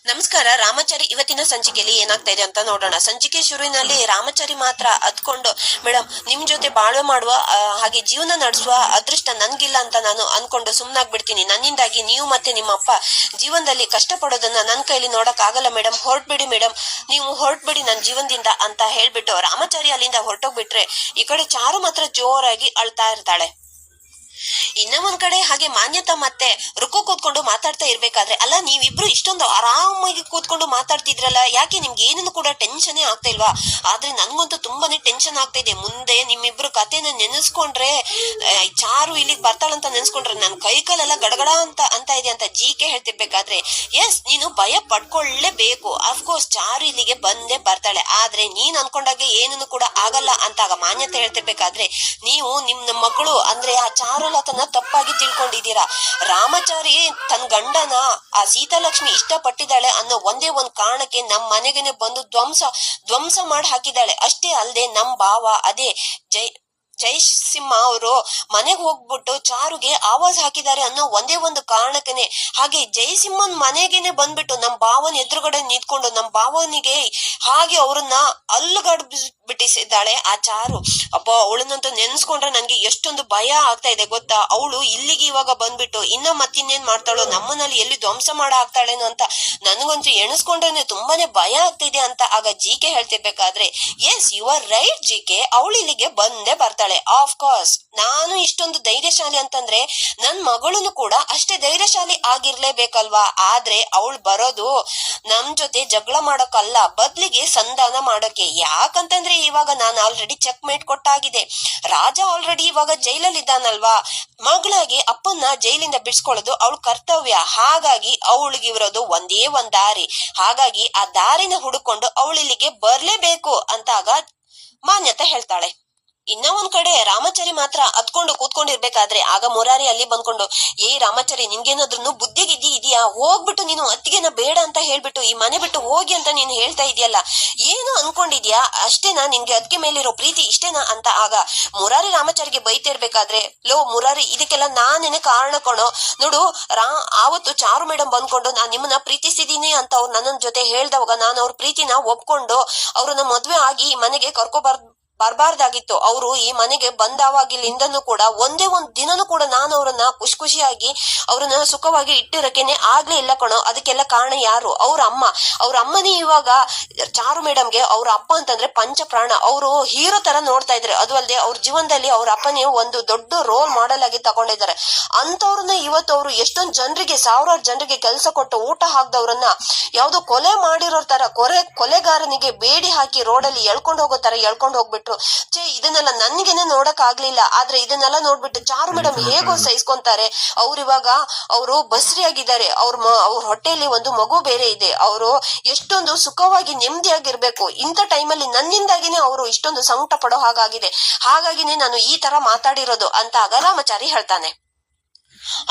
ನಮಸ್ಕಾರ. ರಾಮಾಚಾರಿ ಇವತ್ತಿನ ಸಂಚಿಕೆಯಲ್ಲಿ ಏನಾಗ್ತಾ ಇದೆ ಅಂತ ನೋಡೋಣ. ಸಂಚಿಕೆ ಶುರುವಿನಲ್ಲಿ ರಾಮಾಚಾರಿ ಮಾತ್ರ ಅದ್ಕೊಂಡು, ಮೇಡಮ್ ನಿಮ್ ಜೊತೆ ಬಾಳ್ವೆ ಮಾಡುವ ಹಾಗೆ ಜೀವನ ನಡೆಸುವ ಅದೃಷ್ಟ ನನ್ಗಿಲ್ಲ ಅಂತ ನಾನು ಅನ್ಕೊಂಡು ಸುಮ್ನಾಗ್ಬಿಡ್ತೀನಿ. ನನ್ನಿಂದಾಗಿ ನೀವು ಮತ್ತೆ ನಿಮ್ಮ ಅಪ್ಪ ಜೀವನದಲ್ಲಿ ಕಷ್ಟ ಪಡೋದನ್ನ ನನ್ ಕೈಲಿ ನೋಡಕ್ ಆಗಲ್ಲ ಮೇಡಮ್. ಹೊರಟ್ಬಿಡಿ ಮೇಡಮ್, ನೀವು ಹೊರಟ್ಬಿಡಿ ನನ್ನ ಜೀವನದಿಂದ ಅಂತ ಹೇಳ್ಬಿಟ್ಟು ರಾಮಾಚಾರಿ ಅಲ್ಲಿಂದ ಹೊರಟೋಗ್ಬಿಟ್ರೆ ಈ ಕಡೆ ಚಾರು ಮಾತ್ರ ಜೋರಾಗಿ ಅಳ್ತಾ ಇರ್ತಾಳೆ. ಇನ್ನ ಒಂದ್ ಕಡೆ ಹಾಗೆ ಮಾನ್ಯತಾ ಮತ್ತೆ ರುಕ್ಕು ಕೂತ್ಕೊಂಡು ಮಾತಾಡ್ತಾ ಇರ್ಬೇಕಾದ್ರೆ, ಅಲ್ಲ ನೀವಿಬ್ರು ಇಷ್ಟೊಂದು ಆರಾಮಾಗಿ ಕೂತ್ಕೊಂಡು ಮಾತಾಡ್ತಿದ್ರಲ್ಲ, ಯಾಕೆ ನಿಮ್ಗೆ ಏನನ್ನು ಕೂಡ ಟೆನ್ಷನ್ ಆಗ್ತಾ ಇಲ್ವಾ? ಆದ್ರೆ ನನ್ಗಂತೂ ತುಂಬಾನೇ ಟೆನ್ಷನ್ ಆಗ್ತಾ ಇದೆ. ಮುಂದೆ ನಿಮ್ಮಿಬ್ರು ಕಥೆನ ನೆನೆಸ್ಕೊಂಡ್ರೆ, ಚಾರು ಇಲ್ಲಿಗೆ ಬರ್ತಾಳಂತ ನೆನ್ಸ್ಕೊಂಡ್ರೆ ನನ್ ಕೈ ಕಾಲೆಲ್ಲ ಗಡಗಡ ಅಂತ ಇದೆ ಅಂತ ಜೀಕೆ ಹೇಳ್ತಿರ್ಬೇಕಾದ್ರೆ, ಎಸ್ ನೀನು ಭಯ ಪಡ್ಕೊಳ್ಳೇಬೇಕು. ಅಫ್ಕೋರ್ಸ್ ಚಾರು ಇಲ್ಲಿಗೆ ಬಂದೇ ಬರ್ತಾಳೆ, ಆದ್ರೆ ನೀನ್ ಅನ್ಕೊಂಡಾಗೆ ಏನನ್ನು ಕೂಡ ಆಗಲ್ಲ ಅಂತಾಗ ಮಾನ್ಯತೆ ಹೇಳ್ತಿರ್ಬೇಕಾದ್ರೆ, ನೀವು ನಿಮ್ ಮಗಳು ಅಂದ್ರೆ ಆ ಚಾರುಲತನ ತಪ್ಪಾಗಿ ತಿಳ್ಕೊಂಡಿದ್ದೀರಾ. ರಾಮಾಚಾರಿ ತನ್ನ ಗಂಡನ ಆ ಸೀತಾಲಕ್ಷ್ಮಿ ಇಷ್ಟಪಟ್ಟಿದ್ದಾಳೆ ಅನ್ನೋ ಒಂದೇ ಒಂದ್ ಕಾರಣಕ್ಕೆ ನಮ್ ಮನೆಗೆನೆ ಬಂದು ಧ್ವಂಸ ಮಾಡಿ ಹಾಕಿದ್ದಾಳೆ. ಅಷ್ಟೇ ಅಲ್ಲದೆ ನಮ್ ಭಾವ ಅದೇ ಜಯಸಿಂಹ ಅವರು ಮನೆಗೆ ಹೋಗ್ಬಿಟ್ಟು ಚಾರುಗೆ ಆವಾಜ್ ಹಾಕಿದ್ದಾರೆ ಅನ್ನೋ ಒಂದೇ ಒಂದು ಕಾರಣಕ್ಕನೆ, ಹಾಗೆ ಜಯಸಿಂಹನ್ ಮನೆಗೇನೆ ಬಂದ್ಬಿಟ್ಟು ನಮ್ ಭಾವನ ಎದುರುಗಡೆ ನಿಂತ್ಕೊಂಡು ನಮ್ ಭಾವನಿಗೆ ಹಾಗೆ ಅವ್ರನ್ನ ಬಿಟ್ಟಿಸಿದ್ದಾಳೆ ಆ ಚಾರು. ಅಪ್ಪ, ಅವಳನ್ನಂತೂ ನೆನ್ಸ್ಕೊಂಡ್ರೆ ನನ್ಗೆ ಎಷ್ಟೊಂದು ಭಯ ಆಗ್ತಾ ಇದೆ ಗೊತ್ತಾ? ಅವಳು ಇಲ್ಲಿಗೆ ಇವಾಗ ಬಂದ್ಬಿಟ್ಟು ಮತ್ತಿನ್ನೇನ್ ಮಾಡ್ತಾಳೋ, ನಮ್ಮನಲ್ಲಿ ಎಲ್ಲಿ ಧ್ವಂಸ ಮಾಡ ಆಗ್ತಾಳೇನೋ ಅಂತ ನನ್ಗಂತೂ ಎಣಿಸ್ಕೊಂಡ್ರೇನೆ ತುಂಬಾನೇ ಭಯ ಆಗ್ತಿದೆ ಅಂತ ಆಗ ಜಿಕೆ ಹೇಳ್ತಿರ್ಬೇಕಾದ್ರೆ, yes you are right GK, ಅವಳು ಇಲ್ಲಿಗೆ ಬಂದೇ ಬರ್ತಾಳೆ. ಆಫ್ ಕೋರ್ಸ್ ನಾನು ಇಷ್ಟೊಂದು ಧೈರ್ಯಶಾಲಿ ಅಂತಂದ್ರೆ ನನ್ ಮಗಳನ್ನು ಕೂಡ ಅಷ್ಟೇ ಧೈರ್ಯಶಾಲಿ ಆಗಿರ್ಲೇಬೇಕಲ್ವಾ? ಆದ್ರೆ ಅವಳು ಬರೋದು ನಮ್ ಜೊತೆ ಜಗಳ ಮಾಡೋಕಲ್ಲ, ಬದ್ಲಿಗೆ ಸಂಧಾನ ಮಾಡೋಕೆ. ಯಾಕಂತಂದ್ರೆ ಇವಾಗ ನಾನು ಆಲ್ರೆಡಿ ಚೆಕ್ ಮೇಟ್ ಕೊಟ್ಟಾಗಿದೆ. ರಾಜ ಆಲ್ರೆಡಿ ಇವಾಗ ಜೈಲಲ್ಲಿ ಇದ್ದಾನಲ್ವಾ, ಮಗಳಾಗಿ ಅಪ್ಪನ್ನ ಜೈಲಿಂದ ಬಿಡ್ಸ್ಕೊಳ್ಳೋದು ಅವಳ ಕರ್ತವ್ಯ. ಹಾಗಾಗಿ ಅವಳಿಗಿರೋದು ಒಂದೇ ಒಂದ್ ದಾರಿ, ಹಾಗಾಗಿ ಆ ದಾರಿನ ಹುಡುಕೊಂಡು ಅವಳಿಲ್ಲಿಗೆ ಬರ್ಲೇಬೇಕು ಅಂತಾಗ ಮಾನ್ಯತೆ ಹೇಳ್ತಾಳೆ. ಇನ್ನ ಒಂದ್ ಕಡೆ ರಾಮಾಚಾರಿ ಮಾತ್ರ ಹತ್ಕೊಂಡು ಕೂತ್ಕೊಂಡಿರ್ಬೇಕಾದ್ರೆ ಆಗ ಮುರಾರಿ ಅಲ್ಲಿ ಬಂದ್ಕೊಂಡು, ರಾಮಾಚಾರಿ ನಿನ್ಗೇನಾದ್ರೂ ಬುದ್ಧಿಗಿದ್ದಿ ಇದೆಯಾ? ಹೋಗ್ಬಿಟ್ಟು ನೀನು ಅತ್ತಿಗೆನ ಬೇಡ ಅಂತ ಹೇಳ್ಬಿಟ್ಟು ಈ ಮನೆ ಬಿಟ್ಟು ಹೋಗಿ ಅಂತ ನೀನು ಹೇಳ್ತಾ ಇದೆಯಲ್ಲ, ಏನು ಅನ್ಕೊಂಡಿದ್ಯಾ? ಅಷ್ಟೇನಾ ನಿನ್ಗೆ ಅದಕ್ಕೆ ಮೇಲಿರೋ ಪ್ರೀತಿ ಇಷ್ಟೇನಾ ಅಂತ ಆಗ ಮುರಾರಿ ರಾಮಾಚಾರಿಗೆ ಬೈತಿರ್ಬೇಕಾದ್ರೆ, ಲೋ ಮುರಾರಿ, ಇದಕ್ಕೆಲ್ಲ ನಾನೇನೆ ಕಾರಣ ಕಣೋ. ನೋಡು, ಆವತ್ತು ಚಾರು ಮೇಡಮ್ ಬಂದ್ಕೊಂಡು ನಾನ್ ನಿಮ್ಮನ್ನ ಪ್ರೀತಿಸಿದೀನಿ ಅಂತ ಅವ್ರು ನನ್ನ ಜೊತೆ ಹೇಳ್ದವಾಗ ನಾನು ಅವ್ರ ಪ್ರೀತಿನ ಒಪ್ಕೊಂಡು ಅವ್ರನ್ನ ಮದ್ವೆ ಆಗಿ ಈ ಮನೆಗೆ ಬರ್ಬಾರ್ದಾಗಿತ್ತು. ಅವರು ಈ ಮನೆಗೆ ಬಂದಾವಾಗಿಲಿಂದನೂ ಕೂಡ ಒಂದೇ ಒಂದ್ ದಿನನೂ ಕೂಡ ನಾನು ಅವ್ರನ್ನ ಖುಷಿಯಾಗಿ ಅವ್ರನ್ನ ಸುಖವಾಗಿ ಇಟ್ಟಿರಕೇನೆ ಆಗ್ಲೇ ಇಲ್ಲ ಕಣೋ. ಅದಕ್ಕೆಲ್ಲ ಕಾರಣ ಯಾರು? ಅವ್ರ ಅಮ್ಮನೇ ಇವಾಗ ಚಾರು ಮೇಡಮ್ಗೆ ಅವ್ರ ಅಪ್ಪ ಅಂತಂದ್ರೆ ಪಂಚ ಪ್ರಾಣ. ಅವರು ಹೀರೋ ತರ ನೋಡ್ತಾ ಇದ್ರೆ, ಅದು ಅಲ್ಲದೆ ಅವ್ರ ಜೀವನದಲ್ಲಿ ಅವ್ರ ಅಪ್ಪನೇ ಒಂದು ದೊಡ್ಡ ರೋಲ್ ಮಾಡೆಲ್ ಆಗಿ ತಗೊಂಡಿದ್ದಾರೆ. ಅಂತವ್ರನ್ನ ಇವತ್ತು ಅವರು ಎಷ್ಟೊಂದ್ ಜನರಿಗೆ, ಸಾವಿರಾರು ಜನರಿಗೆ ಕೆಲಸ ಕೊಟ್ಟು ಊಟ ಹಾಕ್ದವ್ರನ್ನ ಯಾವ್ದೋ ಕೊಲೆ ಮಾಡಿರೋ ತರ ಕೊಲೆಗಾರನಿಗೆ ಬೇಡಿ ಹಾಕಿ ರೋಡಲ್ಲಿ ಎಳ್ಕೊಂಡು ಹೋಗೋ ತರ ಎಳ್ಕೊಂಡು ಹೋಗ್ಬಿಟ್ರು. ಇದನ್ನೆಲ್ಲ ನನ್ಗೇನೆ ನೋಡಕ್ ಆಗ್ಲಿಲ್ಲ. ಆದ್ರೆ ಇದನ್ನೆಲ್ಲ ನೋಡ್ಬಿಟ್ಟು ಚಾರು ಮೇಡಮ್ ಹೇಗೋ ಸಹಿಸ್ಕೊಂತಾರೆ. ಅವ್ರಿವಾಗ ಅವರು ಬಸ್ರಿಯಾಗಿದ್ದಾರೆ. ಅವ್ರ ಹೊಟ್ಟೆಯಲ್ಲಿ ಒಂದು ಮಗು ಬೇರೆ ಇದೆ. ಅವರು ಎಷ್ಟೊಂದು ಸುಖವಾಗಿ ನೆಮ್ಮದಿಯಾಗಿರ್ಬೇಕು. ಇಂಥ ಟೈಮಲ್ಲಿ ನನ್ನಿಂದಾಗಿನೇ ಅವರು ಇಷ್ಟೊಂದು ಸಂಕಟ ಪಡೋ ಹಾಗಾಗಿದೆ. ಹಾಗಾಗಿನೇ ನಾನು ಈ ತರ ಮಾತಾಡಿರೋದು ಅಂತ ಆಗ ರಾಮಾಚಾರಿ ಹೇಳ್ತಾನೆ.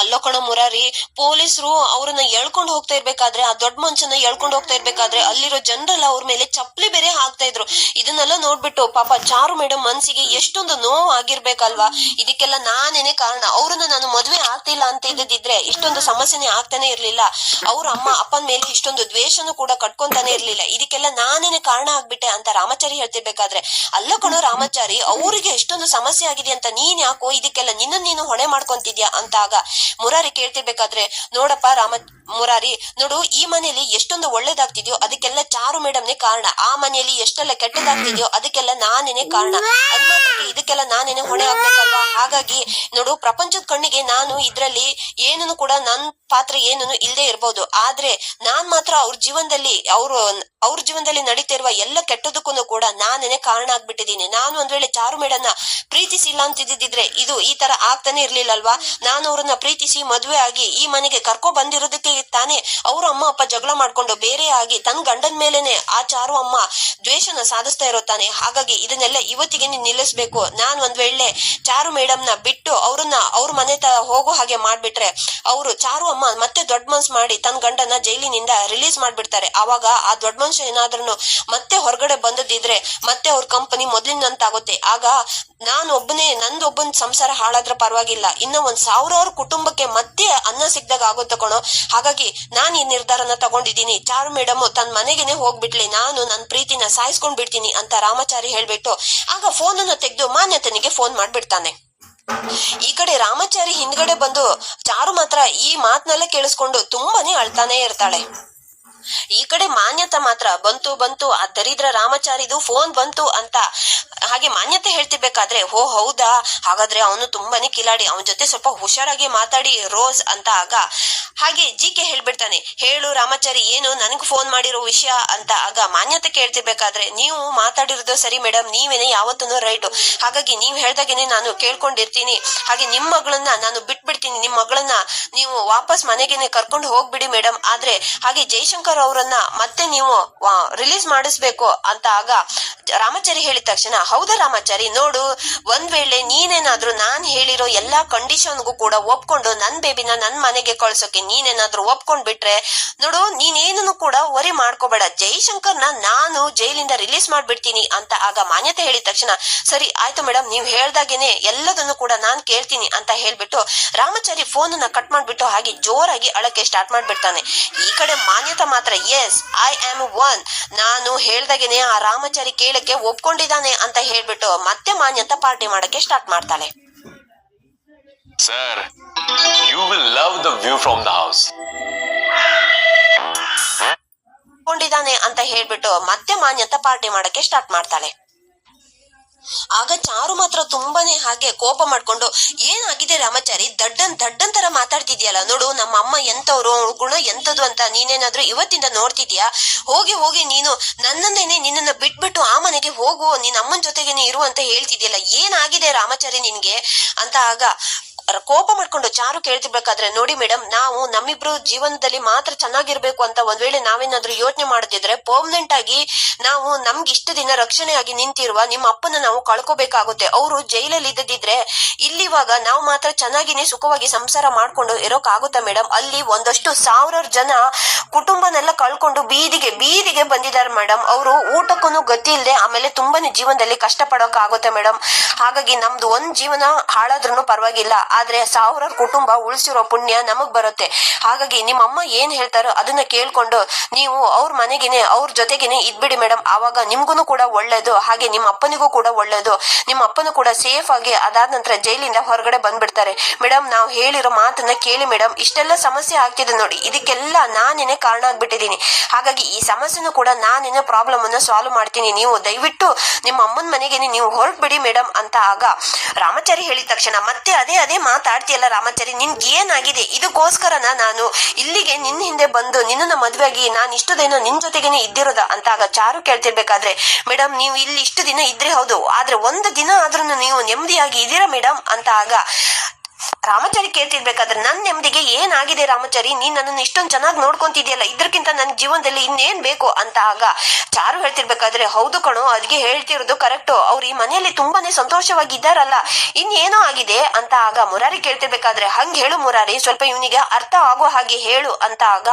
ಅಲ್ಲೋ ಕಣೋ ಮುರಾರಿ, ಪೊಲೀಸರು ಅವ್ರನ್ನ ಎಳ್ಕೊಂಡು ಹೋಗ್ತಾ ಇರ್ಬೇಕಾದ್ರೆ, ಆ ದೊಡ್ಡ ಮನುಷ್ಯನ ಎಳ್ಕೊಂಡು ಹೋಗ್ತಾ ಇರ್ಬೇಕಾದ್ರೆ ಅಲ್ಲಿರೋ ಜನರೆಲ್ಲ ಅವ್ರ ಮೇಲೆ ಚಪ್ಪಲಿ ಬೇರೆ ಹಾಕ್ತಾ ಇದ್ರು. ಇದನ್ನೆಲ್ಲ ನೋಡ್ಬಿಟ್ಟು ಪಾಪ ಚಾರು ಮೇಡಮ್ ಮನ್ಸಿಗೆ ಎಷ್ಟೊಂದು ನೋವು ಆಗಿರ್ಬೇಕಲ್ವಾ? ಇದಕ್ಕೆಲ್ಲ ನಾನೇನೆ ಕಾರಣ. ಅವ್ರನ್ನ ನಾನು ಮದ್ವೆ ಆಗ್ತಿಲ್ಲ ಅಂತ ಇದ್ದಿದ್ರೆ ಇಷ್ಟೊಂದು ಸಮಸ್ಯೆನೆ ಆಗ್ತಾನೆ ಇರ್ಲಿಲ್ಲ. ಅವ್ರ ಅಪ್ಪನ ಮೇಲೆ ಇಷ್ಟೊಂದು ದ್ವೇಷನೂ ಕೂಡ ಕಟ್ಕೊಂತಾನೆ ಇರ್ಲಿಲ್ಲ. ಇದಕ್ಕೆಲ್ಲ ನಾನೇನೆ ಕಾರಣ ಆಗ್ಬಿಟ್ಟೆ ಅಂತ ರಾಮಾಚಾರಿ ಹೇಳ್ತಿರ್ಬೇಕಾದ್ರೆ, ಅಲ್ಲ ಕಣೋ ರಾಮಾಚಾರಿ, ಅವ್ರಿಗೆ ಎಷ್ಟೊಂದು ಸಮಸ್ಯೆ ಆಗಿದೆ ಅಂತ ನೀನ್ ಯಾಕೋ ಇದಕ್ಕೆಲ್ಲ ನೀನು ಹೊಣೆ ಮಾಡ್ಕೊಂತಿದ್ಯಾ ಅಂತ ಆಗ ಮುರಾರಿ ಕೇಳ್ತಿರ್ಬೇಕಾದ್ರೆ, ನೋಡಪ್ಪ ಮುರಾರಿ, ನೋಡು, ಈ ಮನೆಯಲ್ಲಿ ಎಷ್ಟೊಂದು ಒಳ್ಳೇದಾಗ್ತಿದ್ಯೋ ಅದಕ್ಕೆಲ್ಲ ಚಾರು ಮೇಡಮ್ನೇ ಕಾರಣ. ಆ ಮನೆಯಲ್ಲಿ ಎಷ್ಟೆಲ್ಲ ಕೆಟ್ಟದಾಗ್ತಿದ್ಯೋ ಅದಕ್ಕೆಲ್ಲ ನಾನೇನೆ ಕಾರಣ. ಅನ್ಮಾತ್ರಕ್ಕೆ ಇದಕ್ಕೆಲ್ಲ ನಾನೇನೆ ಹೊಣೆ ಆಗ್ಬೇಕಲ್ವಾ? ಹಾಗಾಗಿ ನೋಡು, ಪ್ರಪಂಚದ ಕಣ್ಣಿಗೆ ನಾನು ಇದ್ರಲ್ಲಿ ಏನನ್ನು ಕೂಡ ನನ್ ಪಾತ್ರ ಏನನ್ನು ಇಲ್ದೇ ಇರ್ಬೋದು, ಆದ್ರೆ ನಾನ್ ಮಾತ್ರ ಅವ್ರ ಜೀವನದಲ್ಲಿ ನಡೀತಿರುವ ಎಲ್ಲ ಕೆಟ್ಟದಕ್ಕೂ ಕೂಡ ನಾನೇನೆ ಕಾರಣ ಆಗ್ಬಿಟ್ಟಿದೀನಿ. ನಾನು ಒಂದ್ ವೇಳೆ ಚಾರು ಮೇಡಮ್ನ ಪ್ರೀತಿಸಿಲ್ಲ ಅಂತಿದ್ದಿದ್ರೆ ಇದು ಈ ತರ ಆಗ್ತಾನೆ ಇರ್ಲಿಲ್ಲಲ್ವಾ? ನಾನು ಅವ್ರನ್ನ ಪ್ರೀತಿಸಿ ಮದ್ವೆ ಆಗಿ ಈ ಮನೆಗೆ ಕರ್ಕೊ ಬಂದಿರೋದಕ್ಕೆ ತಾನೇ ಅವ್ರ ಅಮ್ಮ ಅಪ್ಪ ಜಗಳ ಮಾಡ್ಕೊಂಡು ಬೇರೆ ಆಗಿ ತನ್ನ ಗಂಡನ ಮೇಲೆನೆ ಆ ಚಾರು ಅಮ್ಮ ದ್ವೇಷನ ಸಾಧಿಸ್ತಾ ಇರೋ ತಾನೆ. ಹಾಗಾಗಿ ಇದನ್ನೆಲ್ಲ ಇವತ್ತಿಗೆ ನಿಲ್ಲಿಸ್ಬೇಕು. ನಾನ್ ಒಂದ್ ವೇಳೆ ಚಾರು ಮೇಡಮ್ನ ಬಿಟ್ಟು ಅವ್ರ ಮನೆ ಹೋಗೋ ಹಾಗೆ ಮಾಡ್ಬಿಟ್ರೆ ಅವರು ಚಾರು ಅಮ್ಮ ಮತ್ತೆ ದೊಡ್ಡ ಮನ್ಸ್ ಮಾಡಿ ತನ್ನ ಗಂಡನ ಜೈಲಿನಿಂದ ರಿಲೀಸ್ ಮಾಡ್ಬಿಡ್ತಾರೆ. ಅವಾಗ ಆ ದೊಡ್ಡ ಮನುಷ್ಯ ಏನಾದ್ರೂ ಮತ್ತೆ ಹೊರಗಡೆ ಬಂದದಿದ್ರೆ ಮತ್ತೆ ಅವ್ರ ಕಂಪನಿ ಮೊದ್ಲಿನಂತಾಗುತ್ತೆ. ಆಗ ನಂದೊಬ್ಬನ್ ಸಂಸಾರ ಹಾಳಾದ್ರ ಪರವಾಗಿಲ್ಲ, ಇನ್ನ 1,000 ಕುಟುಂಬಕ್ಕೆ ಮತ್ತೆ ಅನ್ನ ಸಿಗ್ದಾಗ ಆಗುತ್ತೆ ಕಣೋ. ಹಾಗಾಗಿ ನಾನ್ ಈ ನಿರ್ಧಾರನ ತಗೊಂಡಿದ್ದೀನಿ. ಚಾರು ಮೇಡಮ್ ತನ್ನ ಮನೆಗೆನೆ ಹೋಗ್ಬಿಟ್ಲಿ, ನಾನು ನನ್ನ ಪ್ರೀತಿನ ಸಾಯಿಸ್ಕೊಂಡ್ ಬಿಡ್ತೀನಿ ಅಂತ ರಾಮಚಾರಿ ಹೇಳ್ಬಿಟ್ಟು ಆಗ ಫೋನ್ ಅನ್ನ ತೆಗೆದು ಮಾನ್ಯತನಿಗೆ ಫೋನ್ ಮಾಡ್ಬಿಡ್ತಾನೆ. ಈ ಕಡೆ ರಾಮಚಾರಿ ಹಿಂದ್ಗಡೆ ಬಂದು ಚಾರು ಮಾತ್ರ ಈ ಮಾತನ್ನೆಲ್ಲ ಕೇಳಿಸ್ಕೊಂಡು ತುಂಬಾನೇ ಅಳ್ತಾನೆ ಇರ್ತಾಳೆ. ಈ ಕಡೆ ಮಾನ್ಯತ ಮಾತ್ರ ಬಂತು ಆ ದರಿದ್ರ ರಾಮಚಾರಿದು ಫೋನ್ ಬಂತು ಅಂತ ಹಾಗೆ ಮಾನ್ಯತೆ ಹೇಳ್ತಿರ್ಬೇಕಾದ್ರೆ, ಹೋ ಹೌದಾ, ಹಾಗಾದ್ರೆ ಅವನು ತುಂಬಾನೇ ಕಿಲಾಡಿ, ಅವನ ಜೊತೆ ಸ್ವಲ್ಪ ಹುಷಾರಾಗಿ ಮಾತಾಡಿ ರೋಸ್ ಅಂತ ಆಗ ಹಾಗೆ ಜಿಕೆ ಹೇಳ್ಬಿಡ್ತಾನೆ, ಹೇಳು ರಾಮಚಾರಿ ಏನು ನನಗ್ ಫೋನ್ ಮಾಡಿರೋ ವಿಷಯ ಅಂತ ಆಗ ಮಾನ್ಯತೆ ಕೇಳ್ತಿರ್ಬೇಕಾದ್ರೆ, ನೀವು ಮಾತಾಡಿರೋದು ಸರಿ ಮೇಡಮ್, ನೀವೇನೆ ಯಾವತ್ತೂ ರೈಟು, ಹಾಗಾಗಿ ನೀವ್ ಹೇಳ್ದಾಗೇನೆ ನಾನು ಕೇಳ್ಕೊಂಡಿರ್ತೀನಿ, ಹಾಗೆ ನಿಮ್ ಮಗಳನ್ನ ನಾನು ಬಿಟ್ಬಿಡ್ತೀನಿ, ನಿಮ್ ಮಗಳನ್ನ ನೀವು ವಾಪಸ್ ಮನೆಗೇನೆ ಕರ್ಕೊಂಡು ಹೋಗ್ಬಿಡಿ ಮೇಡಮ್, ಆದ್ರೆ ಹಾಗೆ ಜೈಶಂಕರ್ ಅವರನ್ನ ಮತ್ತೆ ನೀವು ರಿಲೀಸ್ ಮಾಡಿಸ್ಬೇಕು ಅಂತ ಆಗ ರಾಮಚಾರಿ ಹೇಳಿದ ತಕ್ಷಣ, ಹೌದಾ ರಾಮಚಾರಿ, ನೋಡು ಒಂದ್ ವೇಳೆ ನೀನೇನಾದ್ರೂ ನಾನ್ ಹೇಳಿರೋ ಎಲ್ಲಾ ಕಂಡೀಷನ್ಗೂ ಕೂಡ ಒಪ್ಕೊಂಡು ನನ್ ಬೇಬಿನ ನನ್ ಮನೆಗೆ ಕಳ್ಸೋಕೆ ನೀನೇನಾದ್ರೂ ಒಪ್ಕೊಂಡ್ ಬಿಟ್ರೆ ನೋಡು, ನೀನೇನು ಕೂಡ ವರಿ ಮಾಡ್ಕೋಬೇಡ, ಜೈಶಂಕರ್ನ ನಾನು ಜೈಲಿಂದ ರಿಲೀಸ್ ಮಾಡ್ಬಿಡ್ತೀನಿ ಅಂತ ಆಗ ಮಾನ್ಯತೆ ಹೇಳಿದ ತಕ್ಷಣ, ಸರಿ ಆಯ್ತು ಮೇಡಮ್, ನೀವ್ ಹೇಳ್ದಾಗೇನೆ ಎಲ್ಲದನ್ನು ಕೂಡ ನಾನ್ ಕೇಳ್ತೀನಿ ಅಂತ ಹೇಳ್ಬಿಟ್ಟು ರಾಮಚಾರಿ ಫೋನ್ ಅನ್ನ ಕಟ್ ಮಾಡ್ಬಿಟ್ಟು ಹಾಗೆ ಜೋರಾಗಿ ಅಳಕ್ಕೆ ಸ್ಟಾರ್ಟ್ ಮಾಡ್ಬಿಡ್ತಾನೆ. ಈ ಕಡೆ ಮಾನ್ಯತ ಮಾತ್ರ, ಎಸ್ ಐ ಆಮ್ ಒನ್, ನಾನು ಹೇಳ್ದಾಗೇನೆ ಆ ರಾಮಚಾರಿ ಕೇಳಕ್ಕೆ ಒಪ್ಕೊಂಡಿದ್ದಾನೆ ಅಂತ ಹೇಳ್ಬಿಟ್ಟು ಮತ್ತೆ ಮಾನ್ಯತ ಪಾರ್ಟಿ ಮಾಡಕ್ಕೆ ಸ್ಟಾರ್ಟ್ ಮಾಡ್ತಾಳೆ. Sir, you will love the view from the house. ಕೊಂಡಿದ್ದಾನೆ ಅಂತ ಹೇಳ್ಬಿಟ್ಟು ಮತ್ತೆ ಮಾನ್ಯತ ಪಾರ್ಟಿ ಮಾಡಕ್ಕೆ ಸ್ಟಾರ್ಟ್ ಮಾಡ್ತಾಳೆ. ಆಗ ಚಾರು ಮಾತ್ರ ತುಂಬಾನೇ ಹಾಗೆ ಕೋಪ ಮಾಡ್ಕೊಂಡು, ಏನಾಗಿದೆ ರಾಮಚಾರಿ, ದಡ್ಡನ್ ತರ ಮಾತಾಡ್ತಿದ್ಯಲ್ಲ, ನೋಡು ನಮ್ಮ ಅಮ್ಮ ಎಂತವ್ರು, ಗುಣ ಎಂತದು ಅಂತ ನೀನೇನಾದ್ರೂ ಇವತ್ತಿಂದ ನೋಡ್ತಿದ್ಯಾ, ಹೋಗಿ ನೀನು ನನ್ನನ್ನೇನೆ ನಿನ್ನನ್ನ ಬಿಟ್ಬಿಟ್ಟು ಆ ಮನೆಗೆ ಹೋಗು, ನಿನ್ನ ಅಮ್ಮನ ಜೊತೆಗೇನೆ ಇರು ಅಂತ ಹೇಳ್ತಿದ್ಯಲ್ಲ, ಏನಾಗಿದೆ ರಾಮಚಾರಿ ನಿನ್ಗೆ ಅಂತ ಆಗ ಕೋಪ ಮಾಡ್ಕೊಂಡು ಚಾರು ಕೇಳ್ತಿರ್ಬೇಕಾದ್ರೆ, ನೋಡಿ ಮೇಡಮ್, ನಾವು ನಮ್ಮಿಬ್ರು ಜೀವನದಲ್ಲಿ ಮಾತ್ರ ಚೆನ್ನಾಗಿರ್ಬೇಕು ಅಂತ ಒಂದ್ ವೇಳೆ ನಾವೇನಾದ್ರೂ ಯೋಚನೆ ಮಾಡದಿದ್ರೆ ಪರ್ಮನೆಂಟ್ ಆಗಿ ನಾವು ನಮ್ಗೆ ಇಷ್ಟ ದಿನ ರಕ್ಷಣೆಯಾಗಿ ನಿಂತಿರುವ ನಿಮ್ಮ ಅಪ್ಪನ ನಾವು ಕಳ್ಕೋಬೇಕಾಗುತ್ತೆ. ಅವರು ಜೈಲಲ್ಲಿ ಇದ್ದದಿದ್ರೆ ಇಲ್ಲಿವಾಗ ನಾವು ಮಾತ್ರ ಚೆನ್ನಾಗಿನೇ ಸುಖವಾಗಿ ಸಂಸಾರ ಮಾಡ್ಕೊಂಡು ಇರೋಕಾಗುತ್ತಾ ಮೇಡಮ್? ಅಲ್ಲಿ ಒಂದಷ್ಟು ಸಾವಿರಾರು ಜನ ಕುಟುಂಬನೆಲ್ಲ ಕಳ್ಕೊಂಡು ಬೀದಿಗೆ ಬಂದಿದ್ದಾರೆ ಮೇಡಮ್. ಅವರು ಊಟಕ್ಕೂ ಗತಿ ಇಲ್ಲದೆ ಆಮೇಲೆ ತುಂಬಾನೇ ಜೀವನದಲ್ಲಿ ಕಷ್ಟ ಪಡೋಕ್ ಆಗುತ್ತೆ ಮೇಡಮ್. ಹಾಗಾಗಿ ನಮ್ದು ಒಂದ್ ಜೀವನ ಹಾಳಾದ್ರೂ ಪರವಾಗಿಲ್ಲ, ಆದ್ರೆ ಸಾವಿರಾರು ಕುಟುಂಬ ಉಳಿಸಿರೋ ಪುಣ್ಯ ನಮಗ್ ಬರುತ್ತೆ. ಹಾಗಾಗಿ ನಿಮ್ಮ ಅಮ್ಮ ಏನ್ ಹೇಳ್ತಾರೋ ಅದನ್ನ ಕೇಳ್ಕೊಂಡು ನೀವು ಅವ್ರ ಮನೆಗೇನೆ ಅವ್ರ ಜೊತೆಗೇನೆ ಇದ್ಬಿಡಿ ಮೇಡಮ್. ಆವಾಗ ನಿಮ್ಗೂ ಕೂಡ ಒಳ್ಳೇದು, ಹಾಗೆ ನಿಮ್ಮ ಅಪ್ಪನಿಗೂ ಕೂಡ ಒಳ್ಳೇದು. ನಿಮ್ಮ ಅಪ್ಪನು ಕೂಡ ಸೇಫ್ ಆಗಿ ಅದಾದ ನಂತರ ಜೈಲಿಂದ ಹೊರಗಡೆ ಬಂದ್ಬಿಡ್ತಾರೆ. ಮೇಡಮ್, ನಾವು ಹೇಳಿರೋ ಮಾತನ್ನ ಕೇಳಿ ಮೇಡಮ್, ಇಷ್ಟೆಲ್ಲ ಸಮಸ್ಯೆ ಆಗ್ತಿದೆ ನೋಡಿ, ಇದಕ್ಕೆಲ್ಲ ನಾನೇನೆ ಕಾರಣ ಆಗ್ಬಿಟ್ಟಿದೀನಿ. ಹಾಗಾಗಿ ಈ ಸಮಸ್ಯೆನೂ ಕೂಡ ನಾನೇನೆ ಪ್ರಾಬ್ಲಮ್ ಅನ್ನ ಸಾಲ್ವ್ ಮಾಡ್ತೀನಿ, ನೀವು ದಯವಿಟ್ಟು ನಿಮ್ಮ ಅಮ್ಮನ ಮನೆಗೇನೆ ನೀವು ಹೊರಟ್ಬಿಡಿ ಮೇಡಮ್ ಅಂತ ಆಗ ರಾಮಚಾರಿ ಹೇಳಿದ ತಕ್ಷಣ, ಮತ್ತೆ ಅದೇ ಮಾತಾಡ್ತಿಯಲ್ಲ ರಾಮಚಾರಿ, ನಿನ್ಗೆ ಏನಾಗಿದೆ? ಇದಕ್ಕೋಸ್ಕರನ ನಾನು ಇಲ್ಲಿಗೆ ನಿನ್ನ ಹಿಂದೆ ಬಂದು ನಿನ್ನನ್ನ ಮದ್ವೆಯಾಗಿ ನಾನು ಇಷ್ಟು ದಿನ ನಿನ್ ಜೊತೆಗೇನೆ ಇದ್ದಿರೋದ ಅಂತ ಆಗ ಚಾರು ಕೇಳ್ತಿರ್ಬೇಕಾದ್ರೆ, ಮೇಡಮ್ ನೀವು ಇಲ್ಲಿ ಇಷ್ಟು ದಿನ ಇದ್ರೆ ಹೌದು, ಆದ್ರೆ ಒಂದು ದಿನ ಆದ್ರೂ ನೀವು ನೆಮ್ಮದಿಯಾಗಿ ಇದೀರಾ ಮೇಡಮ್ ಅಂತ ಆಗ ರಾಮಚಾರಿ ಕೇಳ್ತಿರ್ಬೇಕಾದ್ರೆ, ನನ್ ನೆಮ್ಮದಿಗೆ ಏನಾಗಿದೆ ರಾಮಚಾರಿ, ನೀನ್ ನನ್ನನ್ನು ಇಷ್ಟೊಂದು ಚೆನ್ನಾಗಿ ನೋಡ್ಕೊಂತಿದ್ಯಲ್ಲ, ಇದ್ರಕ್ಕಿಂತ ನನ್ ಜೀವನದಲ್ಲಿ ಇನ್ನೇನ್ ಬೇಕು ಅಂತ ಆಗ ಚಾರು ಹೇಳ್ತಿರ್ಬೇಕಾದ್ರೆ, ಹೌದು ಕಣೋ, ಅದ್ಗೆ ಹೇಳ್ತಿರೋದು ಕರೆಕ್ಟು, ಅವ್ರು ಈ ಮನೆಯಲ್ಲಿ ತುಂಬಾನೇ ಸಂತೋಷವಾಗಿದ್ದಾರಲ್ಲ, ಇನ್ನೇನೋ ಆಗಿದೆ ಅಂತ ಆಗ ಮುರಾರಿ ಕೇಳ್ತಿರ್ಬೇಕಾದ್ರೆ, ಹಂಗ್ ಹೇಳು ಮುರಾರಿ, ಸ್ವಲ್ಪ ಇವನಿಗೆ ಅರ್ಥ ಆಗೋ ಹಾಗೆ ಹೇಳು ಅಂತ ಆಗ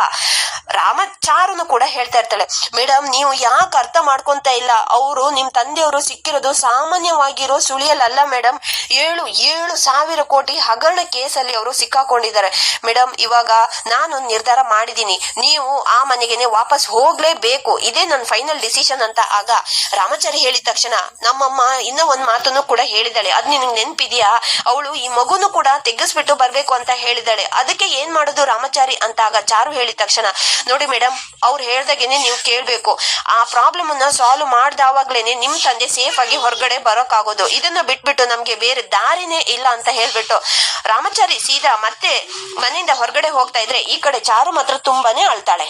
ಚಾರುನು ಕೂಡ ಹೇಳ್ತಾ ಇರ್ತಾಳೆ, ಮೇಡಮ್ ನೀವು ಯಾಕೆ ಅರ್ಥ ಮಾಡ್ಕೊಂತ ಇಲ್ಲ, ಅವರು ನಿಮ್ ತಂದೆಯವರು ಸಿಕ್ಕಿರೋದು ಸಾಮಾನ್ಯವಾಗಿರೋ ಸುಳಿಯಲ್ಲ ಮೇಡಮ್, 7,000 ಕೋಟಿ ಹಗರಣ ಕೇಸಲ್ಲಿ ಅವರು ಸಿಕ್ಕಾಕೊಂಡಿದ್ದಾರೆ ಮೇಡಮ್. ಇವಾಗ ನಾನು ನಿರ್ಧಾರ ಮಾಡಿದೀನಿ, ನೀವು ಆ ಮನೆಗೆನೆ ವಾಪಸ್ ಹೋಗ್ಲೇಬೇಕು, ಇದೇ ನನ್ನ ಫೈನಲ್ ಡಿಸಿಷನ್ ಅಂತ ಆಗ ರಾಮಚಾರಿ ಹೇಳಿದ ತಕ್ಷಣ, ನಮ್ಮಮ್ಮ ಇನ್ನ ಒಂದ್ ಮಾತನ್ನು ಕೂಡ ಹೇಳಿದಾಳೆ, ಅದ್ ನಿನಗೆ ನೆನ್ಪಿದ್ಯಾ, ಅವಳು ಈ ಮಗುನು ಕೂಡ ತೆಗೆಸ್ಬಿಟ್ಟು ಬರ್ಬೇಕು ಅಂತ ಹೇಳಿದಾಳೆ, ಅದಕ್ಕೆ ಏನ್ ಮಾಡೋದು ರಾಮಚಾರಿ ಅಂತ ಆಗ ಚಾರು ಹೇಳಿದ ತಕ್ಷಣ, ನೋಡಿ ಮೇಡಮ್, ಅವ್ರು ಹೇಳ್ದಾಗೇನೆ ನೀವು ಕೇಳ್ಬೇಕು, ಆ ಪ್ರಾಬ್ಲಮ್ ಅನ್ನ ಸಾಲ್ವ್ ಮಾಡ್ದಾವಾಗ್ಲೇನೆ ನಿಮ್ ತಂದೆ ಸೇಫ್ ಆಗಿ ಹೊರಗಡೆ ಬರೋಕಾಗೋದು, ಇದನ್ನ ಬಿಟ್ಬಿಟ್ಟು ನಮ್ಗೆ ಬೇರೆ ದಾರಿನೇ ಇಲ್ಲ ಅಂತ ಹೇಳ್ಬಿಟ್ಟು ರಾಮಚಾರಿ ಸೀದಾ ಮತ್ತೆ ಮನೆಯಿಂದ ಹೊರಗಡೆ ಹೋಗ್ತಾ ಇದ್ರೆ, ಈ ಕಡೆ ಚಾರು ಮಾತ್ರ ತುಂಬಾನೇ ಅಳ್ತಾಳೆ.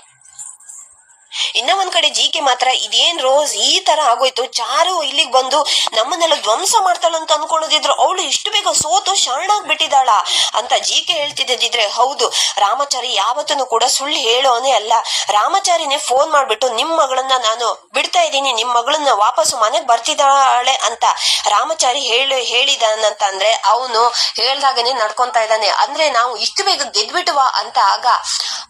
ಇನ್ನ ಒಂದ್ ಕಡೆ ಜಿಕೆ ಮಾತ್ರ, ಇದೇನ್ ರೋಸ್ ಈ ತರ ಆಗೋಯ್ತು, ಚಾರು ಇಲ್ಲಿಗೆ ಬಂದು ನಮ್ಮನ್ನೆಲ್ಲ ಧ್ವಂಸ ಮಾಡ್ತಾಳಂತ ಅನ್ಕೊಳ್ಳೋದಿದ್ರು, ಅವಳು ಇಷ್ಟು ಬೇಗ ಸೋತು ಶರಣಾಗ್ಬಿಟ್ಟಿದ್ದಾಳ ಅಂತ ಜಿಕೆ ಹೇಳ್ತಿದ್ದಿದ್ರೆ, ಹೌದು ರಾಮಚಾರಿ ಯಾವತ್ತೂ ಕೂಡ ಸುಳ್ಳು ಹೇಳೋನೇ ಅಲ್ಲ, ರಾಮಚಾರಿನೇ ಫೋನ್ ಮಾಡ್ಬಿಟ್ಟು ನಿಮ್ ಮಗಳನ್ನ ನಾನು ಬಿಡ್ತಾ ಇದ್ದೀನಿ, ನಿಮ್ ಮಗಳನ್ನ ವಾಪಸ್ಸು ಮನೆಗ್ ಬರ್ತಿದ್ದಾಳೆ ಅಂತ ರಾಮಚಾರಿ ಹೇಳಿದಾನಂತ ಅಂದ್ರೆ ಅವನು ಹೇಳ್ದಾಗನೆ ನಡ್ಕೊಂತಾ ಇದ್ದಾನೆ, ಅಂದ್ರೆ ನಾವು ಇಷ್ಟು ಬೇಗ ಗೆದ್ಬಿಟ್ವಾ ಅಂತ ಆಗ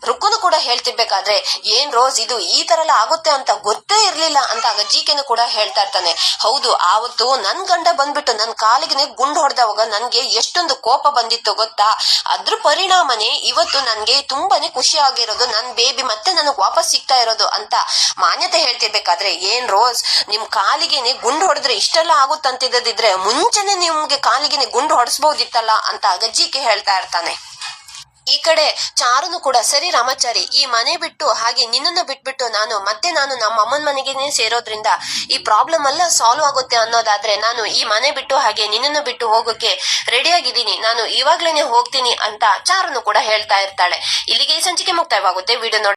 ರುಕ್ಕುನು ಕೂಡ ಹೇಳ್ತಿರ್ಬೇಕಾದ್ರೆ, ಏನ್ ರೋಸ್ ಇದು ಈ ತರ ತರ ಎಲ್ಲ ಆಗುತ್ತೆ ಅಂತ ಗೊತ್ತೇ ಇರ್ಲಿಲ್ಲ ಅಂತ ಅಜ್ಜಿಕೆನು ಕೂಡ ಹೇಳ್ತಾ ಇರ್ತಾನೆ. ಹೌದು, ಆವತ್ತು ನನ್ ಗಂಡ ಬಂದ್ಬಿಟ್ಟು ನನ್ ಕಾಲಿಗೆ ಗುಂಡು ಹೊಡೆದವಾಗ ನನ್ಗೆ ಎಷ್ಟೊಂದು ಕೋಪ ಬಂದಿತ್ತು ಗೊತ್ತಾ. ಅದ್ರ ಪರಿಣಾಮನೇ ಇವತ್ತು ನನ್ಗೆ ತುಂಬಾನೇ ಖುಷಿ ಆಗಿರೋದು, ನನ್ ಬೇಬಿ ಮತ್ತೆ ನನಗ್ ವಾಪಸ್ ಸಿಗ್ತಾ ಇರೋದು ಅಂತ ಮಾನ್ಯತೆ ಹೇಳ್ತಿರ್ಬೇಕಾದ್ರೆ, ಏನ್ ರೋಸ್, ನಿಮ್ ಕಾಲಿಗೆನೆ ಗುಂಡು ಹೊಡೆದ್ರೆ ಇಷ್ಟೆಲ್ಲ ಆಗುತ್ತಂತಿದ್ದಿದ್ರೆ ಮುಂಚೆನೆ ನಿಮ್ಗೆ ಕಾಲಿಗೆನೆ ಗುಂಡು ಹೊಡೆಸ್ಬಹುದಿತ್ತಲ್ಲ ಅಂತ ಅಜ್ಜಿಕೆ ಹೇಳ್ತಾ ಇರ್ತಾನೆ. ಈ ಕಡೆ ಚಾರುನು ಕೂಡ, ಸರಿ ರಾಮಾಚಾರಿ, ಈ ಮನೆ ಬಿಟ್ಟು ಹಾಗೆ ನಿನ್ನನ್ನು ಬಿಟ್ಬಿಟ್ಟು ನಾನು ನಮ್ಮ ಅಮ್ಮನ ಮನೆಗೆ ಸೇರೋದ್ರಿಂದ ಈ ಪ್ರಾಬ್ಲಮ್ ಎಲ್ಲ ಸಾಲ್ವ್ ಆಗುತ್ತೆ ಅನ್ನೋದಾದ್ರೆ ನಾನು ಈ ಮನೆ ಬಿಟ್ಟು ಹಾಗೆ ನಿನ್ನನ್ನು ಬಿಟ್ಟು ಹೋಗೋಕೆ ರೆಡಿ ಆಗಿದ್ದೀನಿ, ನಾನು ಇವಾಗ್ಲೇನೆ ಹೋಗ್ತೀನಿ ಅಂತ ಚಾರುನು ಕೂಡ ಹೇಳ್ತಾ ಇರ್ತಾಳೆ. ಇಲ್ಲಿಗೆ ಈ ಸಂಚಿಕೆ ಮುಕ್ತಾಯವಾಗುತ್ತೆ. ವಿಡಿಯೋ ನೋಡಿ